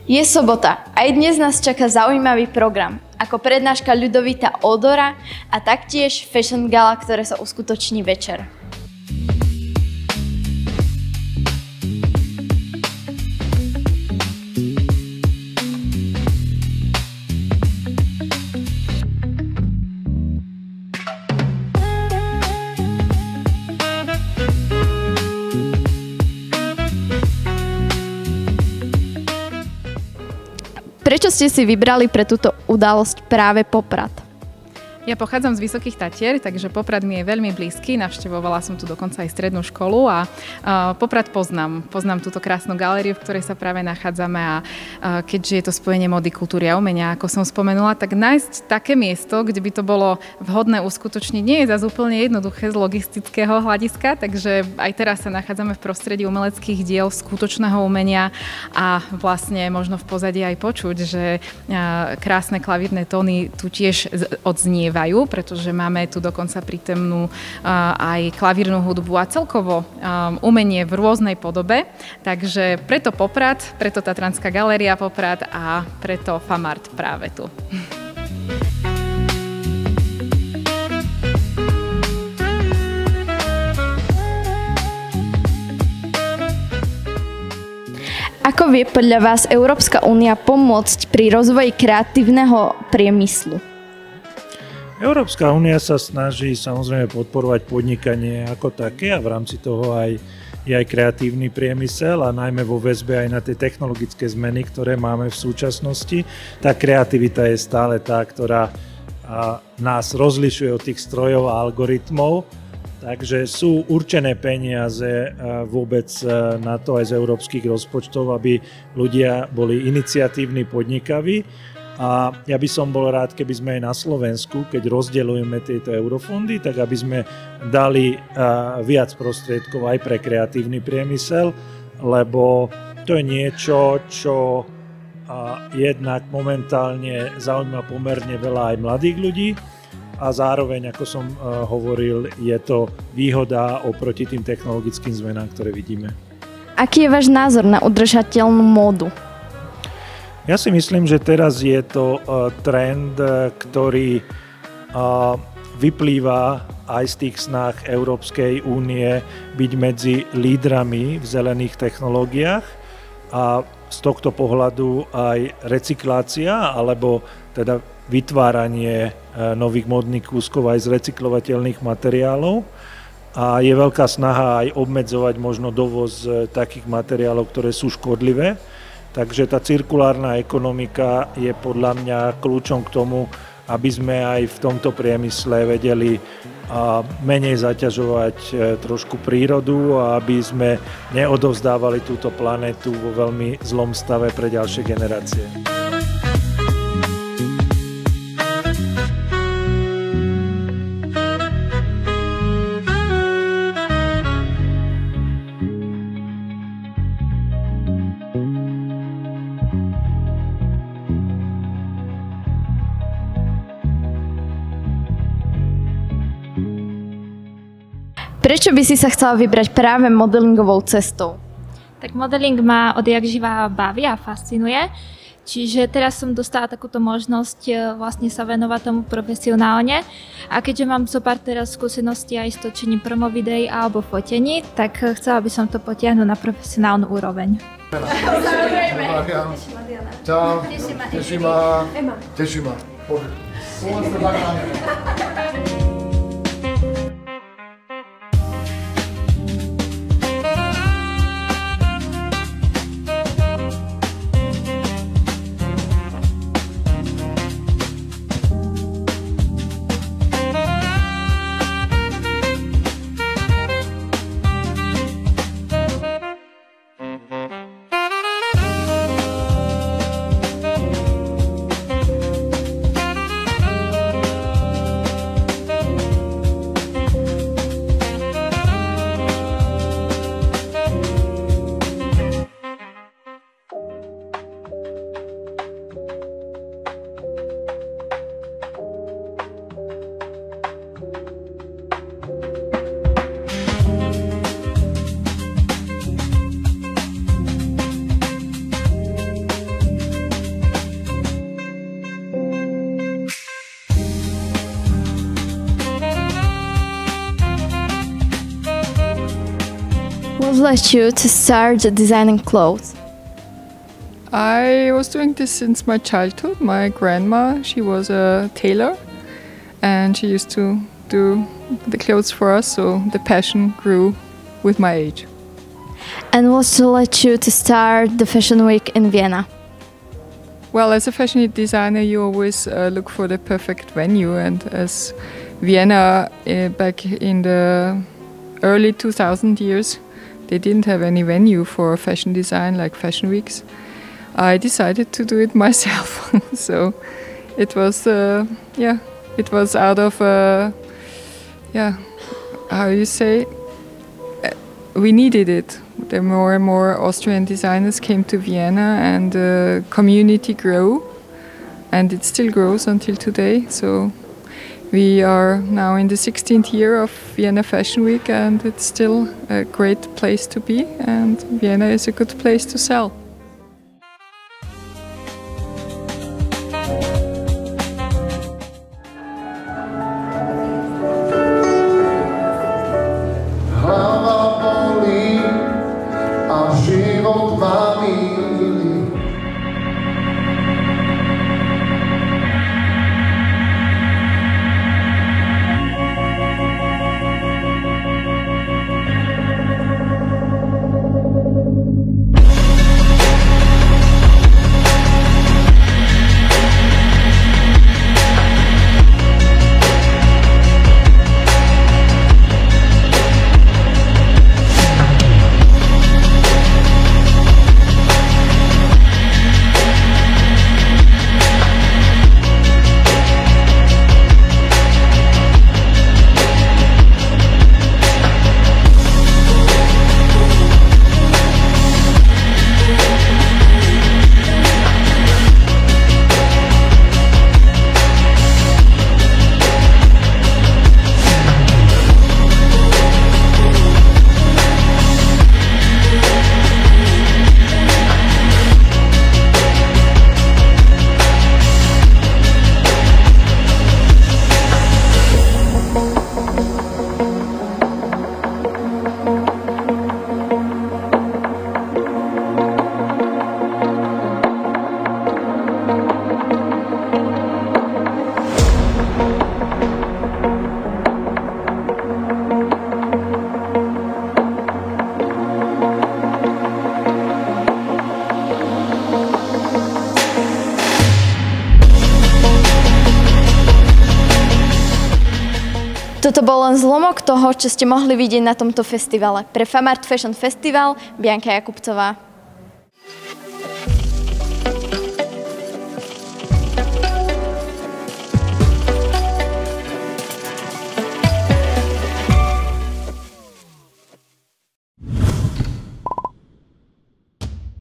Je sobota, aj dnes nás čaká zaujímavý program, ako prednáška Ľudovita Ódora a taktiež fashion gala, ktoré sa uskutoční večer. Prečo ste si vybrali pre túto udalosť práve Poprad? Ja pochádzam z Vysokých Tatier, takže Poprad mi je veľmi blízky. Navštevovala som tu dokonca aj strednú školu a Poprad poznám. Poznám túto krásnu galériu, v ktorej sa práve nachádzame a keďže je to spojenie mody, kultúry a umenia, ako som spomenula, tak nájsť také miesto, kde by to bolo vhodné uskutočniť, nie je zase úplne jednoduché z logistického hľadiska, takže aj teraz sa nachádzame v prostredí umeleckých diel, skutočného umenia a vlastne možno v pozadí aj počuť, že krásne klavírne tóny tu tiež odznievajú, pretože máme tu dokonca prítomnú aj klavírnu hudbu a celkovo umenie v rôznej podobe. Takže preto Poprad, preto Tatranská galéria Poprad a preto Famart práve tu. Ako vie podľa vás Európska únia pomôcť pri rozvoji kreatívneho priemyslu? Európska únia sa snaží samozrejme podporovať podnikanie ako také a v rámci toho je aj kreatívny priemysel a najmä vo väzbe aj na tie technologické zmeny, ktoré máme v súčasnosti. Tá kreativita je stále tá, ktorá nás rozlišuje od tých strojov a algoritmov. Takže sú určené peniaze vôbec na to aj z európskych rozpočtov, aby ľudia boli iniciatívni, podnikaví. A ja by som bol rád, keby sme aj na Slovensku, keď rozdeľujeme tieto eurofondy, tak aby sme dali viac prostriedkov aj pre kreatívny priemysel, lebo to je niečo, čo jednak momentálne zaujíma pomerne veľa aj mladých ľudí a zároveň, ako som hovoril, je to výhoda oproti tým technologickým zmenám, ktoré vidíme. Aký je váš názor na udržateľnú módu? Ja si myslím, že teraz je to trend, ktorý vyplýva aj z tých snách Európskej únie byť medzi lídrami v zelených technológiách a z tohto pohľadu aj recyklácia alebo teda vytváranie nových modných kúskov aj z recyklovateľných materiálov. A je veľká snaha aj obmedzovať možno dovoz takých materiálov, ktoré sú škodlivé. Takže tá cirkulárna ekonomika je podľa mňa kľúčom k tomu, aby sme aj v tomto priemysle vedeli menej zaťažovať trošku prírodu a aby sme neodovzdávali túto planetu vo veľmi zlom stave pre ďalšie generácie. Prečo by si sa chcela vybrať práve modelingovou cestou? Tak modeling ma odjak živá baví a fascinuje. Čiže teraz som dostala takúto možnosť vlastne sa venovať tomu profesionálne. A keďže mám so pár teraz skúseností aj s točením promovideí alebo fotení, tak chcela by som to potiahnuť na profesionálnu úroveň. Čau, teší ma. led you to start designing clothes? I was doing this since my childhood. My grandma, she was a tailor and she used to do the clothes for us, so the passion grew with my age. And what led you to start the Fashion Week in Vienna? Well, as a fashion designer, you always look for the perfect venue, and as Vienna back in the early 2000 years, they didn't have any venue for fashion design like fashion weeks. I decided to do it myself. So it was, it was out of, how you say, we needed it. The more and more Austrian designers came to Vienna, and the community grew, and it still grows until today. So we are now in the 16th year of Vienna Fashion Week, and it's still a great place to be, and Vienna is a good place to sell. Toto bol len zlomok toho, čo ste mohli vidieť na tomto festivale. Pre Famart Fashion Festival, Bianka Jakubcová.